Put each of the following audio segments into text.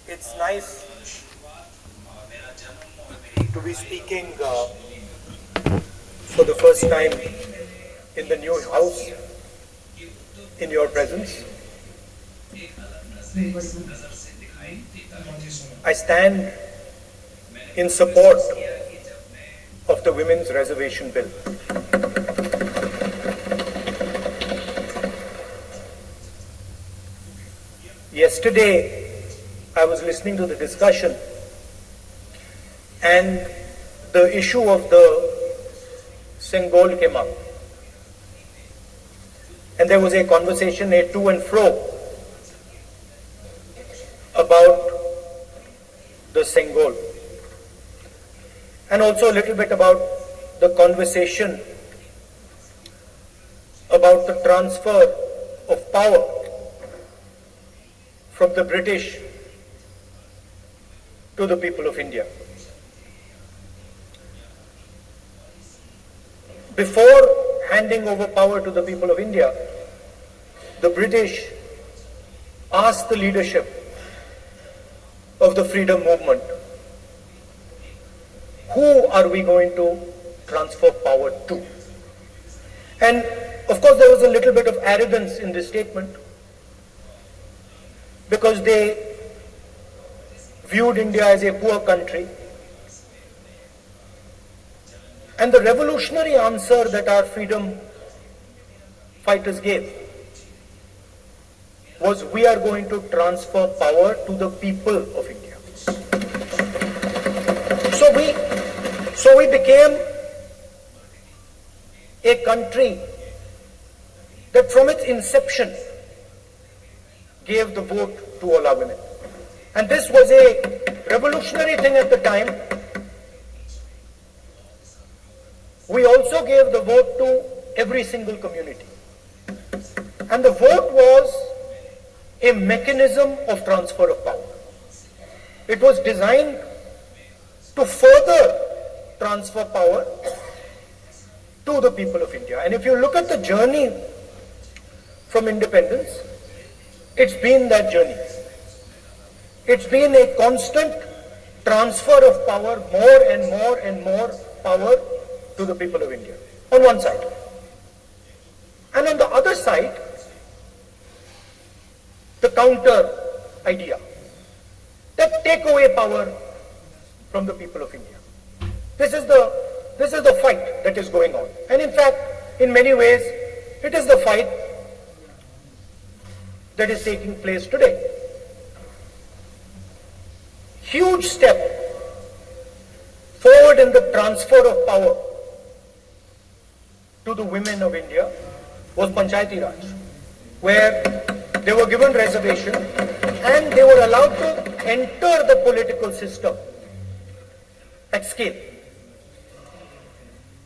It's nice to be speaking for the first time in the new house in your presence. I stand in support of the Women's Reservation Bill. Yesterday, I was listening to the discussion and the issue of the Sengol came up. And there was a conversation, a to and fro about the Sengol. And also a little bit about the conversation about the transfer of power from the British to the people of India. Before handing over power to the people of India, the British asked the leadership of the freedom movement, who are we going to transfer power to? And of course there was a little bit of arrogance in this statement because they viewed India as a poor country. And the revolutionary answer that our freedom fighters gave was, we are going to transfer power to the people of India. So we became a country that from its inception gave the vote to all our women. And this was a revolutionary thing at the time. We also gave the vote to every single community. And the vote was a mechanism of transfer of power. It was designed to further transfer power to the people of India. And if you look at the journey from independence, it's been that journey. It's been a constant transfer of power, more and more and more power to the people of India, on one side. And on the other side, the counter idea, that take away power from the people of India. This is the fight that is going on. And in fact, in many ways, it is the fight that is taking place today. Huge step forward in the transfer of power to the women of India was Panchayati Raj, where they were given reservation and they were allowed to enter the political system at scale.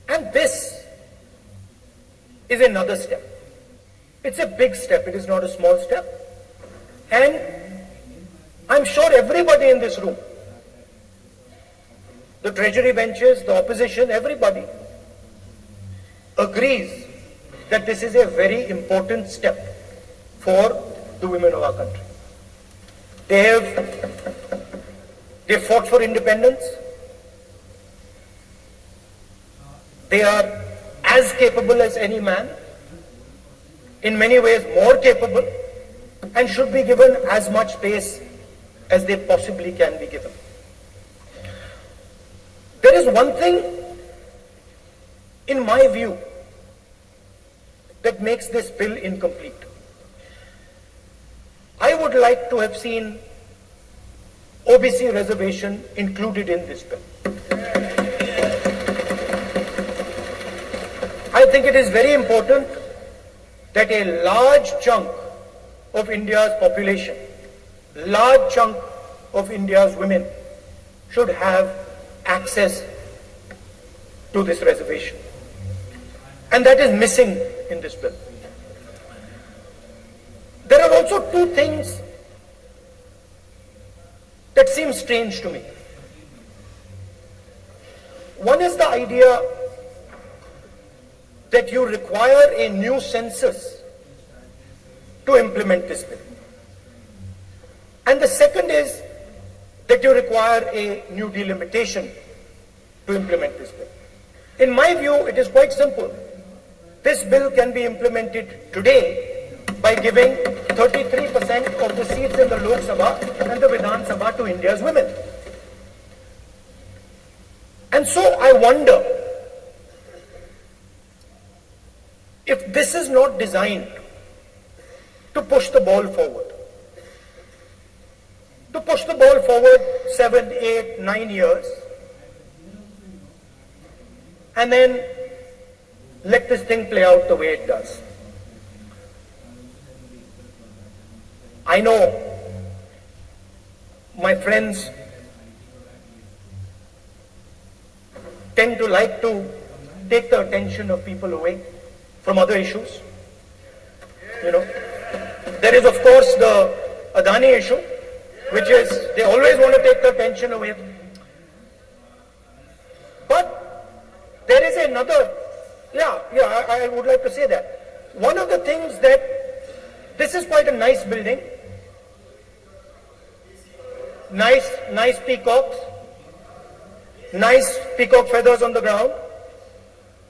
And this is another step. It's a big step, it is not a small step. And I'm sure everybody in this room, the treasury benches, the opposition, everybody agrees that this is a very important step for the women of our country. They fought for independence. They are as capable as any man, in many ways more capable, and should be given as much space as they possibly can be given. There is one thing, in my view, that makes this bill incomplete. I would like to have seen OBC reservation included in this bill. I think it is very important that a large chunk of India's population, large chunk of India's women should have access to this reservation. And that is missing in this bill. There are also two things that seem strange to me. One is the idea that you require a new census to implement this bill. And the second is that you require a new delimitation to implement this bill. In my view, it is quite simple. This bill can be implemented today by giving 33% of the seats in the Lok Sabha and the Vidhan Sabha to India's women. And so I wonder if this is not designed to push the ball forward. To push the ball forward 7, 8, 9 years, and then let this thing play out the way it does. I know my friends tend to like to take the attention of people away from other issues. You know, there is of course the Adani issue, which is they always want to take the attention away. But there is another, I would like to say that. One of the things that, this is quite a nice building, nice peacocks, nice peacock feathers on the ground,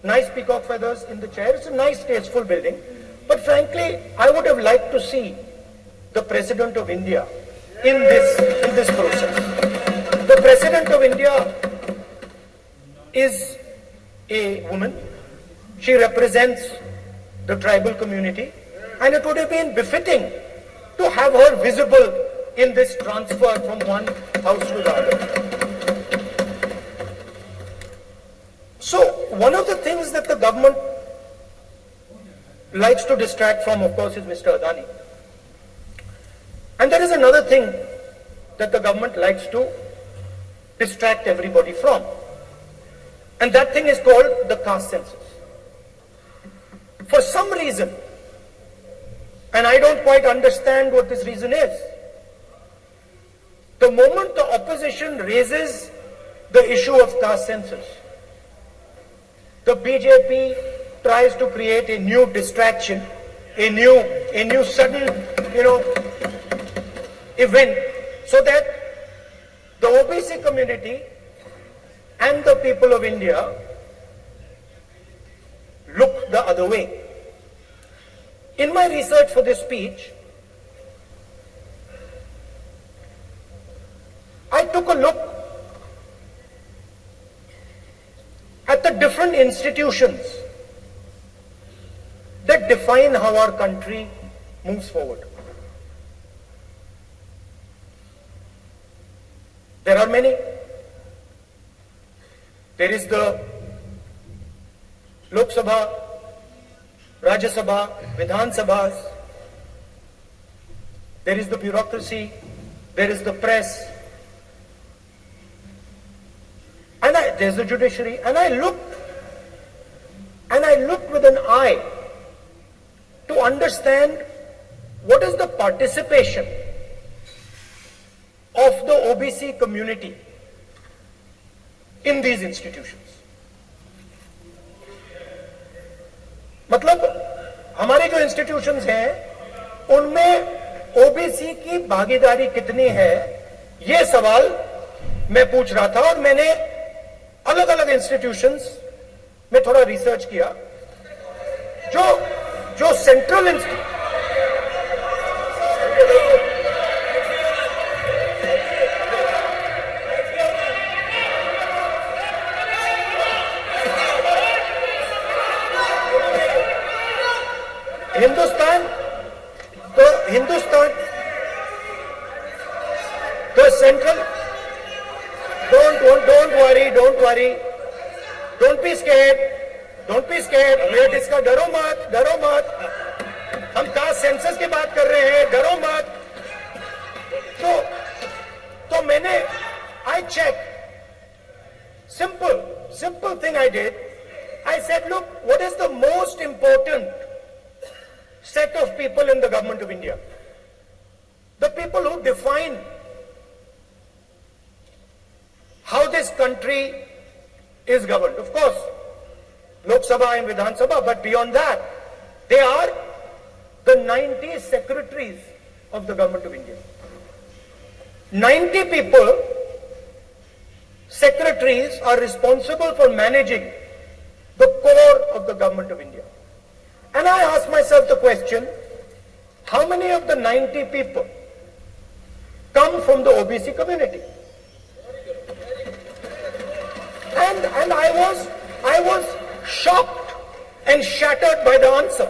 nice peacock feathers in the chair. It's a nice, tasteful building. But frankly, I would have liked to see the President of India in this process. The President of India is a woman. She represents the tribal community, and it would have been befitting to have her visible in this transfer from one house to the other. So, one of the things that the government likes to distract from, of course, is Mr. Adani. And there is another thing that the government likes to distract everybody from. And that thing is called the caste census. For some reason, and I don't quite understand what this reason is, the moment the opposition raises the issue of caste census, the BJP tries to create a new distraction, a new sudden, event, so that the OBC community and the people of India look the other way. In my research for this speech, I took a look at the different institutions that define how our country moves forward. There are many. There is the Lok Sabha, Rajya Sabha, Vidhan Sabhas. There is the bureaucracy. There is the press. And there's the judiciary. And I looked with an eye to understand what is the participation of the OBC community in these institutions. मतलब हमारे जो institutions हैं उनमें OBC की भागीदारी कितनी है, ये सवाल मैं पूछ रहा था और मैंने अलग अलग इंस्टीट्यूशंस में थोड़ा रिसर्च किया जो central Hindustan, the central, don't worry, don't be scared, wait, इसका डरो मत, हम कास्ट सेंसस की बात कर रहे हैं, डरो मत। तो मैंने, I checked, simple thing I did, I said, look, what is the most important set of people in the government of India? The people who define how this country is governed. Of course, Lok Sabha and Vidhan Sabha, but beyond that, they are the 90 secretaries of the government of India. 90 people secretaries are responsible for managing the core of the government of India. And I ask myself the question, how many of the 90 people come from the OBC community? And I was shocked and shattered by the answer.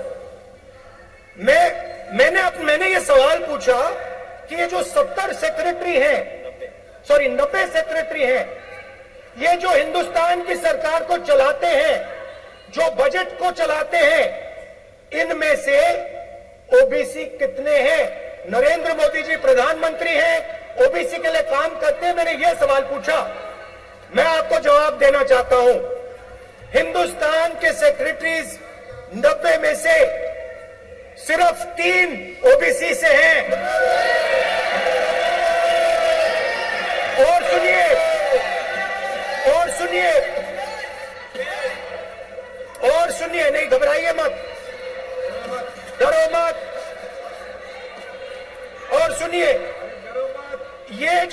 मैंने ये सवाल पूछा कि ये जो 90 secretary हैं, ये जो हिंदुस्तान की सरकार को चलाते हैं, जो बजट को चलाते हैं, इनमें से ओबीसी कितने हैं? नरेंद्र मोदी जी प्रधानमंत्री हैं, ओबीसी के लिए काम करते हैं। मैंने ये सवाल पूछा, मैं आपको जवाब देना चाहता हूं। हिंदुस्तान के सेक्रेटरीज 90 में से सिर्फ 3 ओबीसी से हैं। और सुनिए, नहीं घबराइए मत, डरो मत। और सुनिए, ये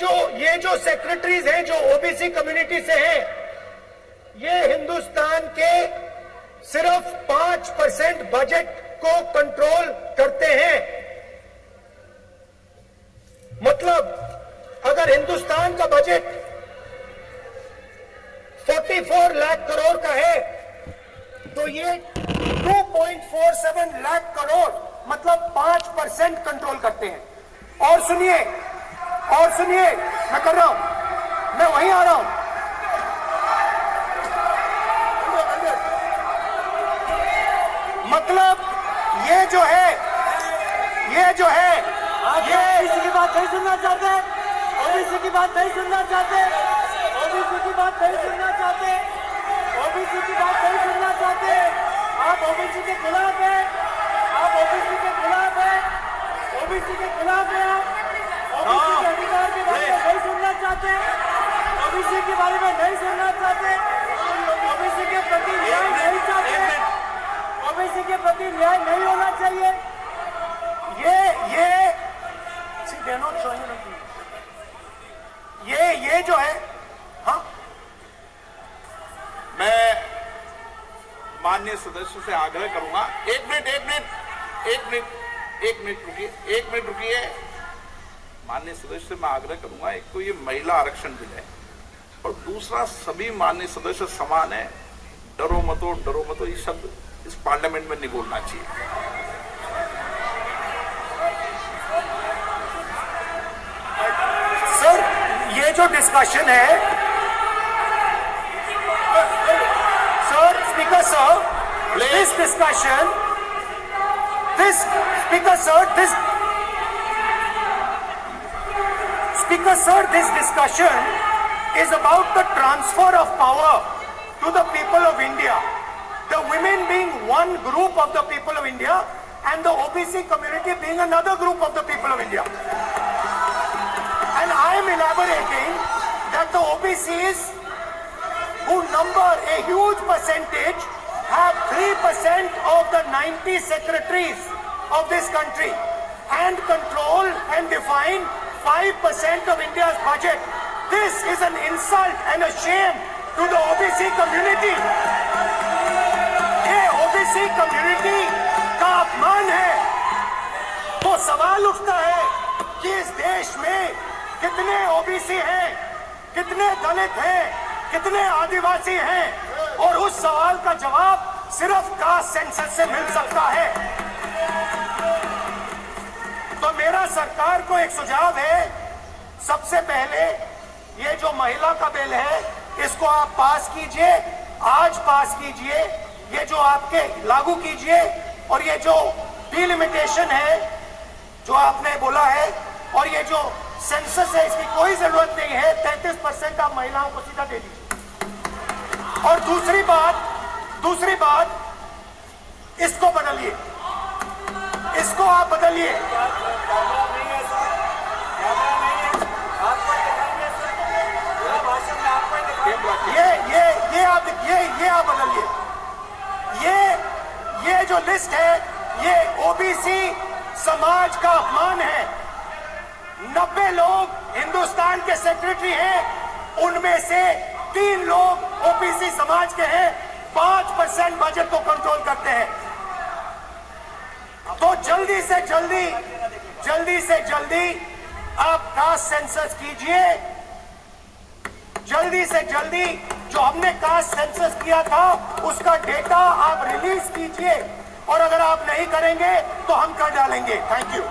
जो सेक्रेटरीज हैं जो ओबीसी कम्युनिटी से हैं, ये हिंदुस्तान के सिर्फ 5% बजट को कंट्रोल करते हैं। मतलब अगर हिंदुस्तान का बजट 44 लाख करोड़ का है, तो ये 2.47 लाख करोड़ मतलब 5% कंट्रोल करते हैं। और सुनिए, मैं कर रहा हूं, मैं वहीं आ रहा हूं। मतलब ये जो है ओबीसी की बात नहीं सुनना चाहते, ओबीसी की बात नहीं सुनना चाहते, ओबीसी की बात नहीं सुनना चाहते, ओबीसी की बात नहीं सुनना चाहते। आप ओबीसी के खिलाफ है, आप ओबीसी के खिलाफ है, ओबीसी के खिलाफ है। आप ओबीसी के अधिकार के बारे में नहीं सुनना चाहते, ओबीसी के बारे में नहीं सुनना चाहते, ओबीसी के प्रति न्याय नहीं चाहते, ओबीसी के प्रति न्याय नहीं होना चाहिए। ये जो है, हाँ, मैं माननीय सदस्य से आग्रह करूंगा, एक मिनट रुकिए। माननीय सदस्य से मैं आग्रह करूंगा, एक तो ये महिला आरक्षण बिल है, और दूसरा सभी माननीय सदस्य समान है। डरो मतो ये शब्द इस पार्लियामेंट में नहीं बोलना चाहिए। सर, ये जो डिस्कशन है, sir, speaker sir, this discussion, this discussion is about the transfer of power to the people of India. The women being one group of the people of India and the OBC community being another group of the people of India. And I am elaborating that the OBCs, who number a huge percentage, have 3% of the 90 secretaries of this country and control and define 5% of India's budget. This is an insult and a shame to the OBC community. ये OBC community का अपमान है। तो सवाल उठता है कि इस देश में कितने OBC हैं, कितने दलित हैं, कितने आदिवासी हैं, और उस सवाल का जवाब सिर्फ कास्ट सेंसस से मिल सकता है। तो मेरा सरकार को एक सुझाव है, सबसे पहले ये जो महिला का बिल है, इसको आप पास कीजिए, आज पास कीजिए, ये जो आपके लागू कीजिए, और ये जो डिलिमिटेशन है जो आपने बोला है, और ये जो सेंसस है, इसकी कोई जरूरत नहीं है। 33% आप महिलाओं को सीधा दे दीजिए। और दूसरी बात, इसको बदलिए, इसको आप बदलिए। ये आप बदलिए। ये जो लिस्ट है, ये ओबीसी समाज का अपमान है। 90 लोग हिंदुस्तान के सेक्रेटरी हैं, उनमें से 3 लोग ओबीसी समाज के हैं, 5% बजट को कंट्रोल करते हैं। तो जल्दी से जल्दी आप कास्ट सेंसस कीजिए, जल्दी से जल्दी जो हमने कास्ट सेंसस किया था उसका डेटा आप रिलीज कीजिए, और अगर आप नहीं करेंगे तो हम कर डालेंगे। Thank you.